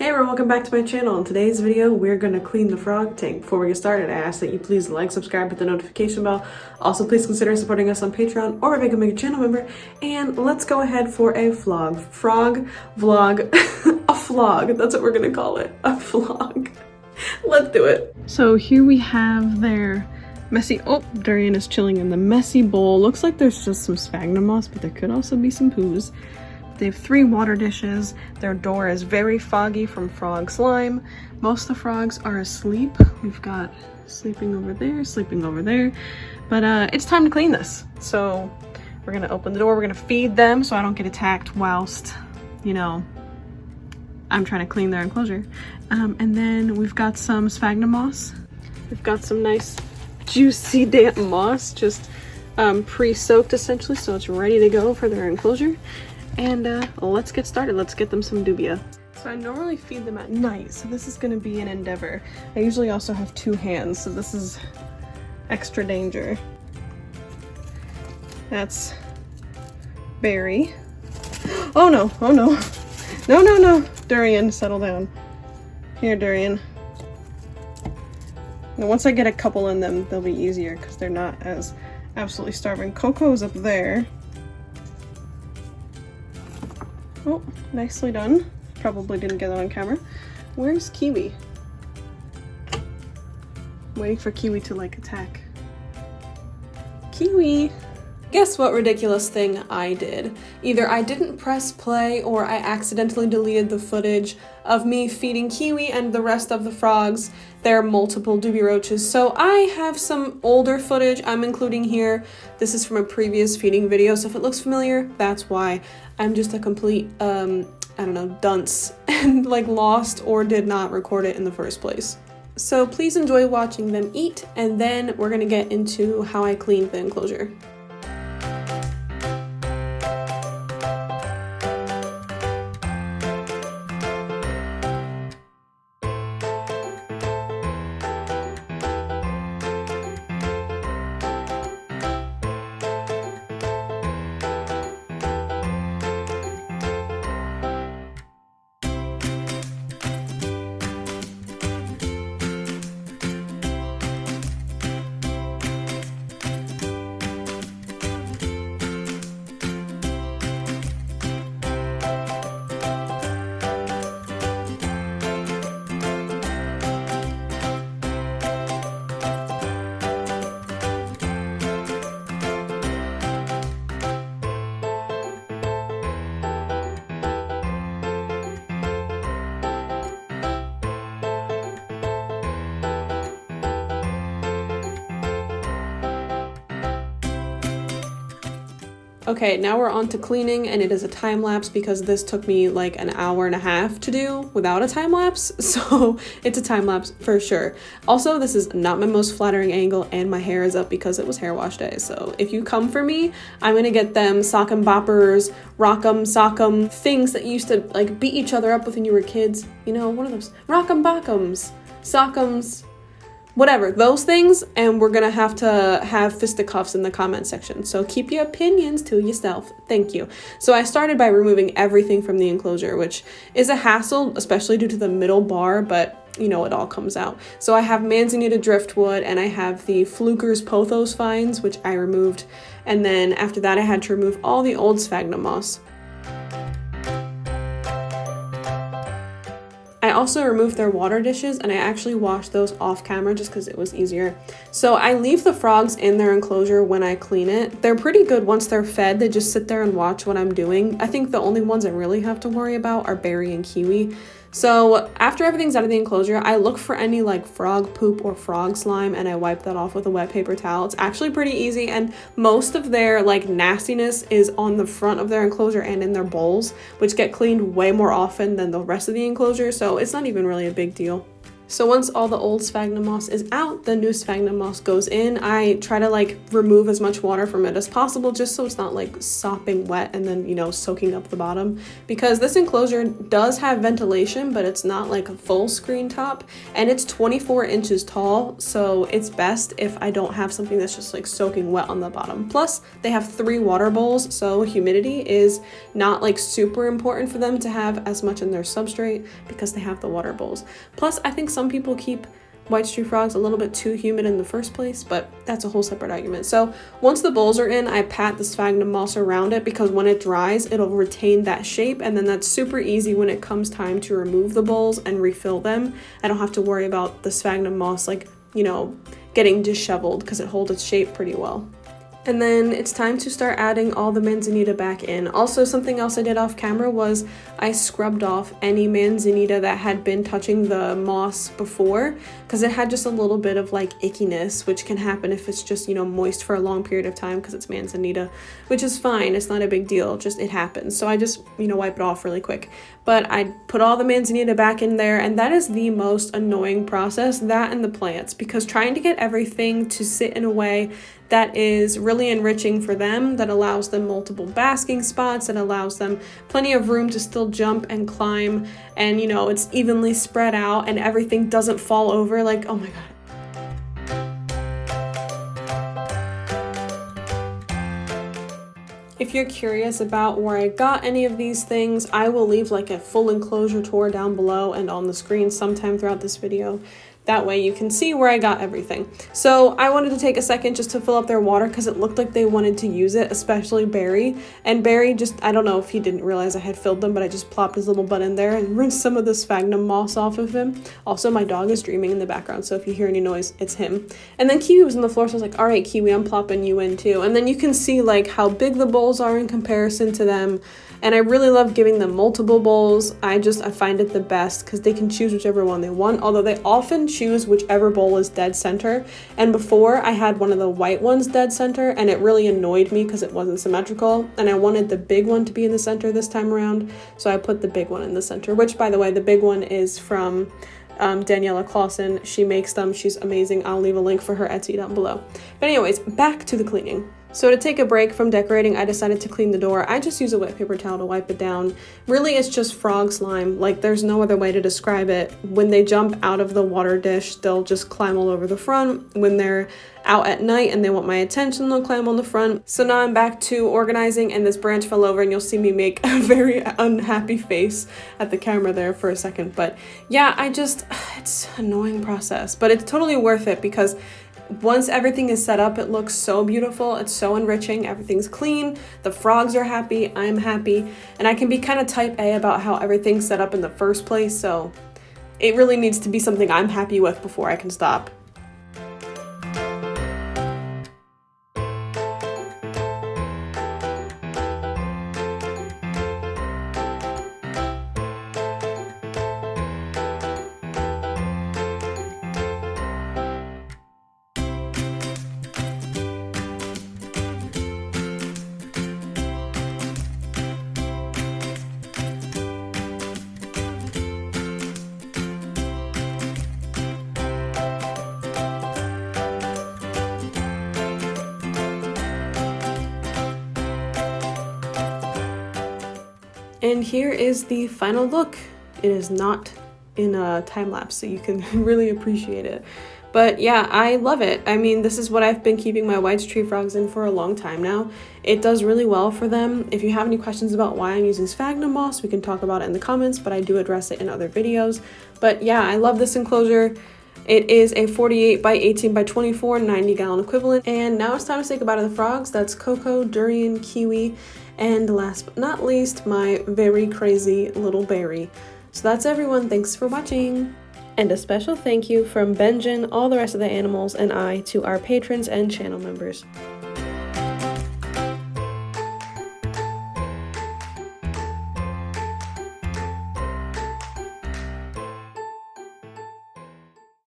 Hey everyone, welcome back to my channel. In today's video, we're going to clean the frog tank. Before we get started, I ask that you please like, subscribe, hit the notification bell. Also, please consider supporting us on Patreon or by becoming a channel member. And let's go ahead for a frog vlog, a flog. That's what we're going to call it, a vlog. Let's do it. So here we have their messy, oh, Durian is chilling in the messy bowl. Looks like there's just some sphagnum moss, but there could also be some poos. They have 3 water dishes. Their door is very foggy from frog slime. Most of the frogs are asleep. We've got sleeping over there, but it's time to clean this. So we're gonna open the door, we're gonna feed them so I don't get attacked whilst, you know, I'm trying to clean their enclosure. And then we've got some sphagnum moss. We've got some nice juicy damp moss, just pre-soaked essentially, so it's ready to go for their enclosure. And let's get started. Let's get them some dubia. So I normally feed them at night, so this is going to be an endeavor. I usually also have 2 hands, so this is extra danger. That's Barry. Oh no, oh no. No, no, no. Durian, settle down. Here, Durian. Now once I get a couple in them, they'll be easier because they're not as absolutely starving. Coco's up there. Oh, nicely done. Probably didn't get that on camera. Where's Kiwi? Waiting for Kiwi to like attack. Kiwi! Guess what ridiculous thing I did? Either I didn't press play or I accidentally deleted the footage of me feeding Kiwi and the rest of the frogs their multiple doobie roaches. So I have some older footage I'm including here. This is from a previous feeding video, so if it looks familiar, that's why. I'm just a complete, I don't know, dunce and like lost or did not record it in the first place. So please enjoy watching them eat, and then we're gonna get into how I cleaned the enclosure. Okay, now we're on to cleaning, and it is a time lapse because this took me like an hour and a half to do without a time lapse, so it's a time lapse for sure. Also, this is not my most flattering angle, and my hair is up because it was hair wash day, so if you come for me, I'm gonna get them sock'em boppers, rock'em sock'em, things that you used to like beat each other up with when you were kids. You know, one of those rock'em bock'ems, sock'ems, whatever, those things, and we're gonna have to have fisticuffs in the comment section. So keep your opinions to yourself. Thank you. So I started by removing everything from the enclosure, which is a hassle, especially due to the middle bar, but you know, it all comes out. So I have manzanita driftwood, and I have the Fluker's pothos vines, which I removed. And then after that, I had to remove all the old sphagnum moss. I also removed their water dishes, and I actually washed those off camera just because it was easier. So I leave the frogs in their enclosure when I clean it. They're pretty good once they're fed. They just sit there and watch what I'm doing. I think the only ones I really have to worry about are Barry and Kiwi. So after everything's out of the enclosure, I look for any like frog poop or frog slime, and I wipe that off with a wet paper towel. It's actually pretty easy, and most of their like nastiness is on the front of their enclosure and in their bowls, which get cleaned way more often than the rest of the enclosure, so it's not even really a big deal. So once all the old sphagnum moss is out, the new sphagnum moss goes in. I try to like remove as much water from it as possible just so it's not like sopping wet and then, you know, soaking up the bottom, because this enclosure does have ventilation, but it's not like a full screen top, and it's 24 inches tall, so it's best if I don't have something that's just like soaking wet on the bottom. Plus they have 3 water bowls, so humidity is not like super important for them to have as much in their substrate because they have the water bowls. Plus I think some people keep white tree frogs a little bit too humid in the first place, but that's a whole separate argument. So once the bowls are in, I pat the sphagnum moss around it because when it dries, it'll retain that shape, and then that's super easy when it comes time to remove the bowls and refill them. I don't have to worry about the sphagnum moss, like, you know, getting disheveled because it holds its shape pretty well. And then it's time to start adding all the manzanita back in. Also, something else I did off camera was I scrubbed off any manzanita that had been touching the moss before, because it had just a little bit of like ickiness, which can happen if it's just, you know, moist for a long period of time because it's manzanita, which is fine. It's not a big deal, just it happens. So I just, you know, wipe it off really quick. But I put all the manzanita back in there, and that is the most annoying process, that and the plants, because trying to get everything to sit in a way that is really enriching for them, that allows them multiple basking spots, that allows them plenty of room to still jump and climb, and, you know, it's evenly spread out and everything doesn't fall over, like, oh my god. If you're curious about where I got any of these things, I will leave like a full enclosure tour down below and on the screen sometime throughout this video. That way you can see where I got everything. So I wanted to take a second just to fill up their water because it looked like they wanted to use it, especially Barry. And Barry just, I don't know if he didn't realize I had filled them, but I just plopped his little butt in there and rinsed some of the sphagnum moss off of him. Also, my dog is dreaming in the background, so if you hear any noise, it's him. And then Kiwi was on the floor, so I was like, all right, Kiwi, I'm plopping you in too. And then you can see like how big the bowls are in comparison to them. And I really love giving them multiple bowls. I find it the best because they can choose whichever one they want, although they often choose whichever bowl is dead center. And before I had one of the white ones dead center, and it really annoyed me because it wasn't symmetrical, and I wanted the big one to be in the center this time around, so I put the big one in the center, which, by the way, the big one is from Daniela Clausen. She makes them. She's amazing. I'll leave a link for her Etsy down below. But anyways, back to the cleaning. So to take a break from decorating, I decided to clean the door. I just use a wet paper towel to wipe it down. Really, it's just frog slime. Like, there's no other way to describe it. When they jump out of the water dish, they'll just climb all over the front. When they're out at night and they want my attention, they'll climb on the front. So now I'm back to organizing, and this branch fell over, and you'll see me make a very unhappy face at the camera there for a second. But yeah, it's an annoying process, but it's totally worth it because once everything is set up, it looks so beautiful. It's so enriching. Everything's clean. The frogs are happy. I'm happy. And I can be kind of type A about how everything's set up in the first place. So it really needs to be something I'm happy with before I can stop. And here is the final look. It is not in a time lapse, so you can really appreciate it. But yeah, I love it. I mean, this is what I've been keeping my white tree frogs in for a long time now. It does really well for them. If you have any questions about why I'm using sphagnum moss, we can talk about it in the comments, but I do address it in other videos. But yeah, I love this enclosure. It is a 48 by 18 by 24, 90-gallon equivalent. And now it's time to say goodbye to the frogs. That's Coco, Durian, Kiwi, and last but not least, my very crazy little Barry. So that's everyone. Thanks for watching. And a special thank you from Benjamin, all the rest of the animals, and I to our patrons and channel members.